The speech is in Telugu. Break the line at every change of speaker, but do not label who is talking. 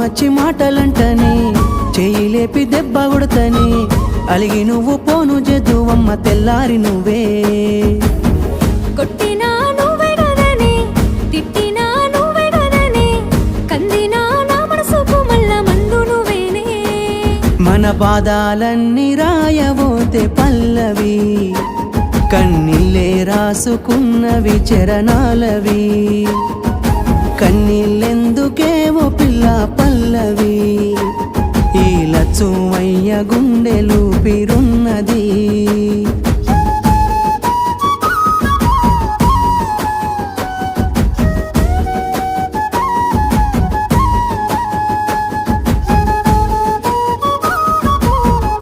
వచ్చి మాటలంటని చెయ్యి లేపి దెబ్బ కొడతని అలిగి నువ్వు పోను జదువమ్మ తెల్లారి నువ్వే
కొట్టినా నువ్వే గదనే తిట్టినా నువ్వే గదనే కందినా నా మనసుకు మల్ల మందు నువ్వేనే
మన పాదాలన్నీ రాయబోతే పల్లవి కన్నీళ్ళే రాసుకున్నవి చరణాలవి కన్నీళ్ళెందుకేవో పిల్ల పల్లవి ఈ లచ్చుమయ్య గుండెలు పిరున్నది